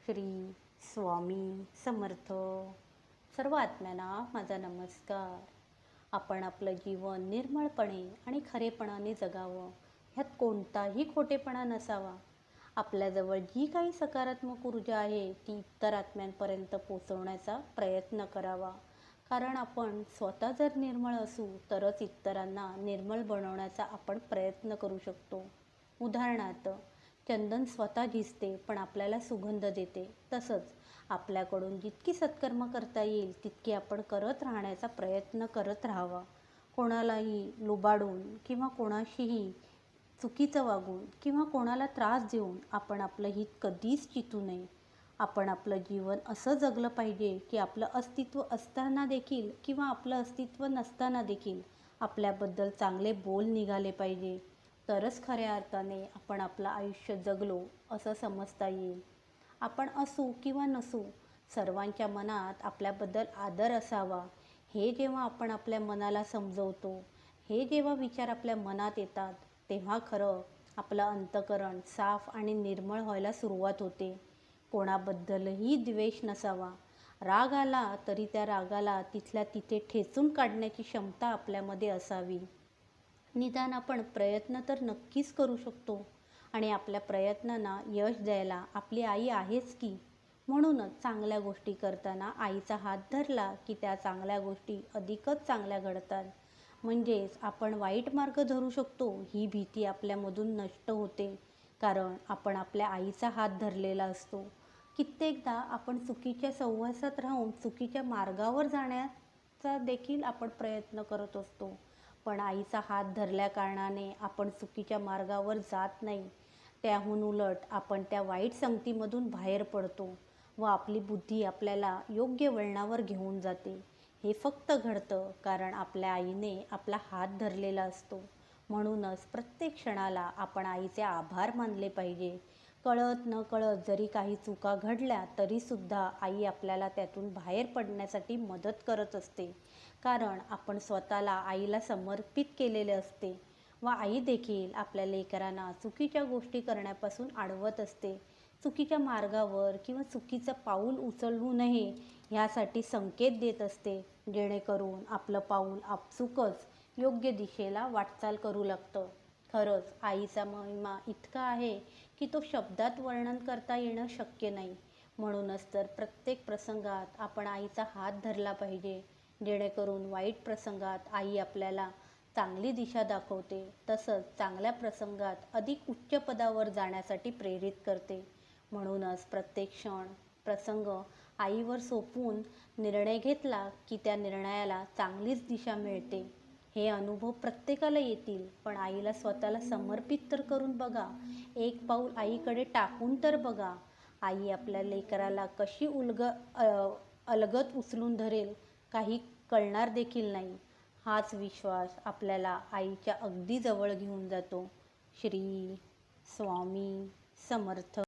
श्री स्वामी समर्थ. सर्व आत्म्यांना माझा नमस्कार. आपण आपलं जीवन निर्मळपणे आणि खरेपणाने जगावं, ह्यात कोणताही खोटेपणा नसावा. आपल्याजवळ जी काही सकारात्मक ऊर्जा आहे ती इतर आत्म्यांपर्यंत पोचवण्याचा प्रयत्न करावा. कारण आपण स्वतः जर निर्मळ असू तरच इतरांना निर्मळ बनवण्याचा आपण प्रयत्न करू शकतो. उदाहरणार्थ, चंदन स्वतः झिजते पण आपल्याला सुगंध देते. तसंच आपल्याकडून जितकी सत्कर्म करता येईल तितकी आपण करत राहण्याचा प्रयत्न करत राहावा. कोणालाही लुबाडून किंवा कोणाशीही चुकीचं वागून किंवा कोणाला त्रास देऊन आपण आपलं हित कधीच चितू नये. आपण आपलं जीवन असं जगलं पाहिजे की आपलं अस्तित्व असताना देखील किंवा आपलं अस्तित्व नसताना देखील आपल्याबद्दल चांगले बोल निघाले पाहिजे. तरच खऱ्या अर्थाने आपण आपलं आयुष्य जगलो असं समजता येईल. आपण असू किंवा नसू, सर्वांच्या मनात आपल्याबद्दल आदर असावा. हे जेव्हा आपण आपल्या मनाला समजवतो, हे जेव्हा विचार आपल्या मनात येतात, तेव्हा खरं आपलं अंतःकरण साफ आणि निर्मळ व्हायला सुरुवात होते. कोणाबद्दलही द्वेष नसावा. राग आला तरी त्या रागाला तिथल्या तिथे ठेचून काढण्याची क्षमता आपल्यामध्ये असावी. निदान आपण प्रयत्न तर नक्कीच करू शकतो आणि आपल्या प्रयत्नांना यश द्यायला आपली आई आहेच की. म्हणूनच चांगल्या गोष्टी करताना आईचा हात धरला की त्या चांगल्या गोष्टी अधिकच चांगल्या घडतात. म्हणजेच आपण वाईट मार्ग धरू शकतो ही भीती आपल्यामधून नष्ट होते, कारण आपण आपल्या आईचा हात धरलेला असतो. कित्येकदा आपण चुकीच्या सहवासात राहून चुकीच्या मार्गावर जाण्याचा देखील आपण प्रयत्न करत असतो. पण आईचा हात धरल्या कारणाने आपण चुकीच्या मार्गावर जात नाही. त्याहून उलट आपण त्या वाईट संगतीमधून बाहेर पडतो व आपली बुद्धी आपल्याला योग्य वळणावर घेऊन जाते. हे फक्त घडतं कारण आपल्या आईने आपला हात धरलेला असतो. म्हणूनच प्रत्येक क्षणाला आपण आईचे आभार मानले पाहिजे. कळत न कळत जरी काही चुका घडल्या तरीसुद्धा आई आपल्याला त्यातून बाहेर पडण्यासाठी मदत करत असते. कारण आपण स्वतःला आईला समर्पित केलेले असते व आई देखील आपल्या लेकरांना चुकीच्या गोष्टी करण्यापासून अडवत असते. चुकीच्या मार्गावर किंवा चुकीचं पाऊल उचलू नये ह्यासाठी संकेत देत असते, जेणेकरून आपलं पाऊल आपसुकच योग्य दिशेला वाटचाल करू लागतं. खरंच आईचा महिमा इतका आहे की तो शब्दात वर्णन करता येणं शक्य नाही. म्हणूनच तर प्रत्येक प्रसंगात आपण आईचा हात धरला पाहिजे, जेणेकरून वाईट प्रसंगात आई आपल्याला चांगली दिशा दाखवते. तसंच चांगल्या प्रसंगात अधिक उच्च पदावर जाण्यासाठी प्रेरित करते. म्हणूनच प्रत्येक क्षण प्रसंग आईवर सोपवून निर्णय घेतला की त्या निर्णयाला चांगलीच दिशा मिळते. हे अनुभव प्रत्येकाला येतील, पण आईला स्वतःला समर्पित तर करून बघा. एक पाऊल आईकडे टाकून तर बघा. आई आपल्या लेकराला कशी अलगद उचलून धरेल काही कळणार देखील नाही. हाच विश्वास आपल्याला आईच्या अगदी जवळ घेऊन जातो. श्री स्वामी समर्थ.